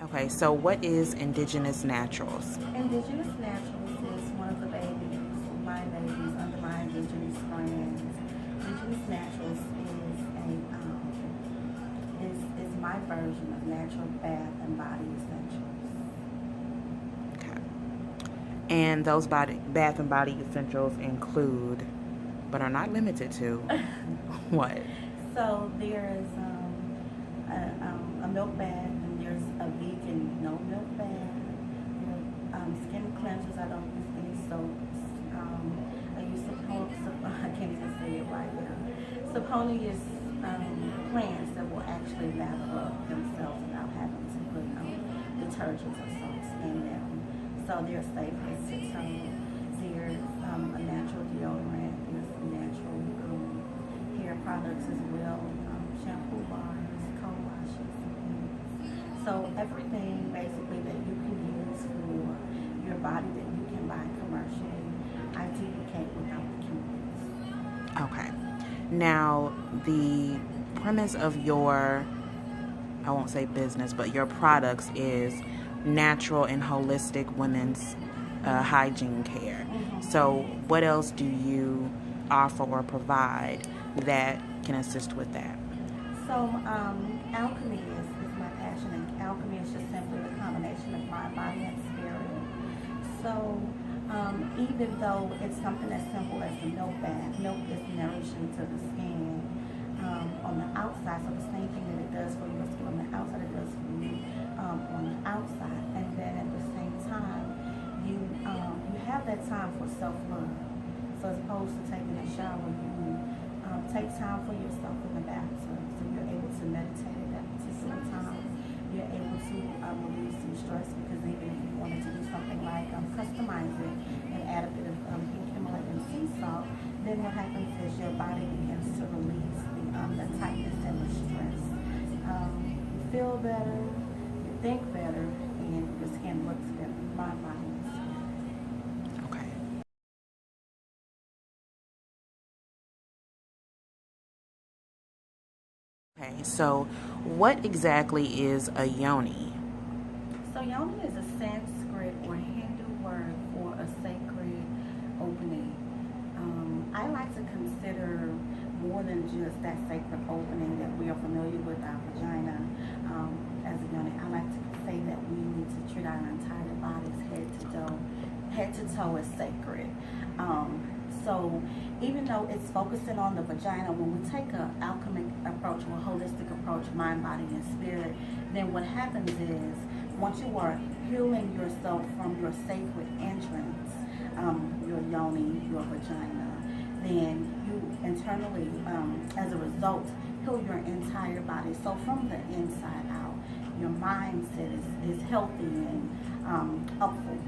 Okay, so what is Indigenous Naturals? Indigenous Naturals is one of the babies, my babies under my Indigenous brand. Indigenous Naturals is a is my version of natural bath and body essentials. Okay. And those bath and body essentials include, but are not limited to, what? So there's a milk bath, and there's a vegan no milk bath. There are skin cleansers. I don't use any soaps. I use I can't even say it right now. Saponeous plants that will actually lather up themselves without having to put detergents or soaps in them. So they're safe head to toe. There's a natural deodorant. There's natural hair products as well, shampoo bars, co-washes. So everything basically that you can use for your body that you can buy commercially, I duplicate without the chemicals. Okay. Now, the premise of your, I won't say business, but your products is natural and holistic women's hygiene care. So, what else do you offer or provide that can assist with that? So, alchemy is my passion, and alchemy is just simply the combination of mind, body, and spirit. So, even though it's something as simple as the milk bath, milk is nourishing to the skin on the outside. So, the same thing that it does for your skin on the outside, it does for you on the outside. And then at the same time, you have that time for self-love. So, as opposed to taking a shower, you take time for yourself in the bathtub. So you're able to meditate at that particular time. You're able to relieve some stress, because even if you wanted to do something like customize it and add a bit of pink Himalayan sea salt, then what happens is your body begins to release the tightness and the stress. You feel better, you think better, and your skin looks better. My body is better. Okay. Okay, so what exactly is a yoni? So Yoni is a Sanskrit or Hindu word for a sacred opening. I like to consider more than just that sacred opening that we are familiar with our vagina as a yoni. I like to say that we need to treat our entire bodies head to toe as sacred. So even though it's focusing on the vagina, when we take an alchemic approach or a holistic approach, mind, body, and spirit, then what happens is once you are healing yourself from your sacred entrance, your yoni, your vagina, then you internally, as a result, heal your entire body. So from the inside out, your mindset is healthy and upful,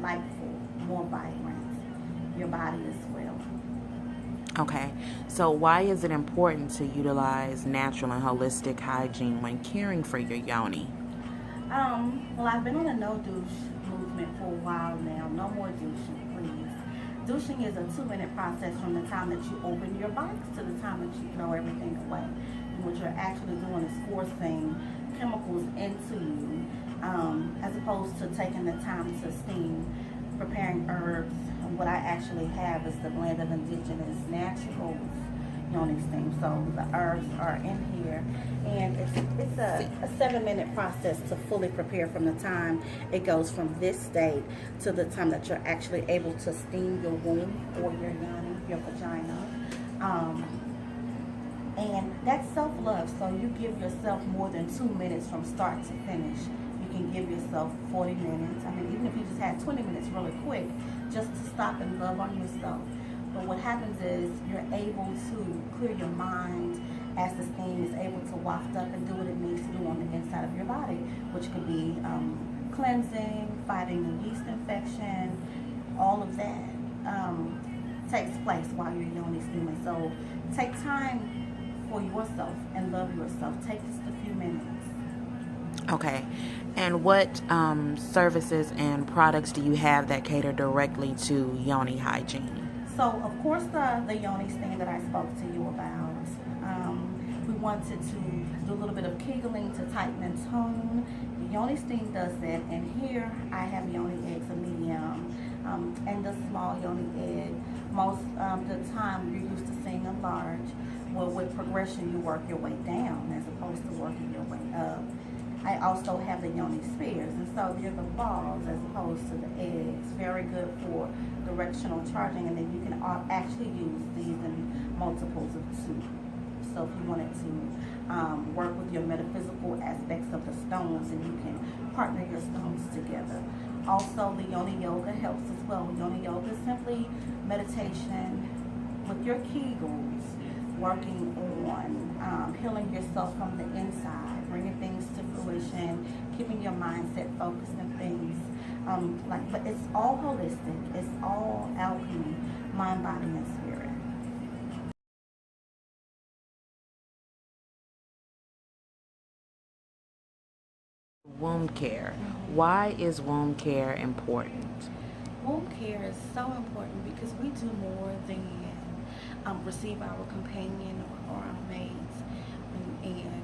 lightful, more vibrant. Your body as well. Okay, so why is it important to utilize natural and holistic hygiene when caring for your yoni? Well, I've been on a no douche movement for a while now. No more douching, please. Douching is a 2-minute process from the time that you open your box to the time that you throw everything away. And what you're actually doing is forcing chemicals into you, as opposed to taking the time to steam, preparing herbs. What I actually have is the blend of indigenous naturals yoni steam. So the herbs are in here, and it's a 7-minute process to fully prepare from the time it goes from this state to the time that you're actually able to steam your womb or your yoni, your vagina. And that's self-love. So you give yourself more than 2 minutes from start to finish. You can give yourself 40 minutes. I mean, even if you just had 20 minutes really quick, just to stop and love on yourself. But what happens is you're able to clear your mind as the steam is able to waft up and do what it needs to do on the inside of your body, which could be cleansing, fighting a yeast infection, all of that takes place while you're yoni steaming. So take time for yourself and love yourself. Take just a few minutes. Okay, and what services and products do you have that cater directly to yoni hygiene? So, of course, the yoni stand that I spoke to you about, we wanted to do a little bit of kegling to tighten and tone, the Yoni steam does that. And here I have Yoni eggs, a medium, and the small Yoni egg. Most the time you're used to seeing a large. Well, with progression, you work your way down as opposed to working your way up. I also have the Yoni spheres, and so they're the balls as opposed to the eggs. Very good for directional charging, and then you can actually use these in multiples of 2. So if you wanted to work with your metaphysical aspects of the stones, and you can partner your stones together. Also, the Yoni Yoga helps as well. Yoni Yoga is simply meditation with your Kegels, working on healing yourself from the inside, bringing things to fruition, keeping your mindset focused on things. But it's all holistic. It's all alchemy, mind, body, and spirit. Womb care. Why is womb care important? Womb care is so important because we do more than receive our companion or our mates and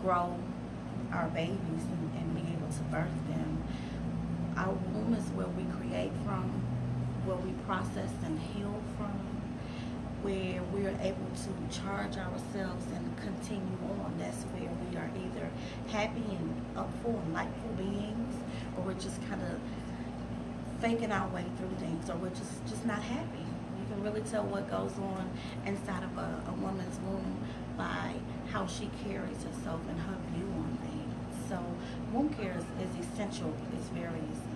grow our babies and be able to birth them. Our womb is where we create from, where we process and heal from, where we are able to charge ourselves and continue on. That's where we are either happy and upful and lightful beings, or we're just kind of faking our way through things, or we're just not happy. You can really tell what goes on inside of a woman's womb by how she carries herself and her view on things. So womb care is essential. It's very essential.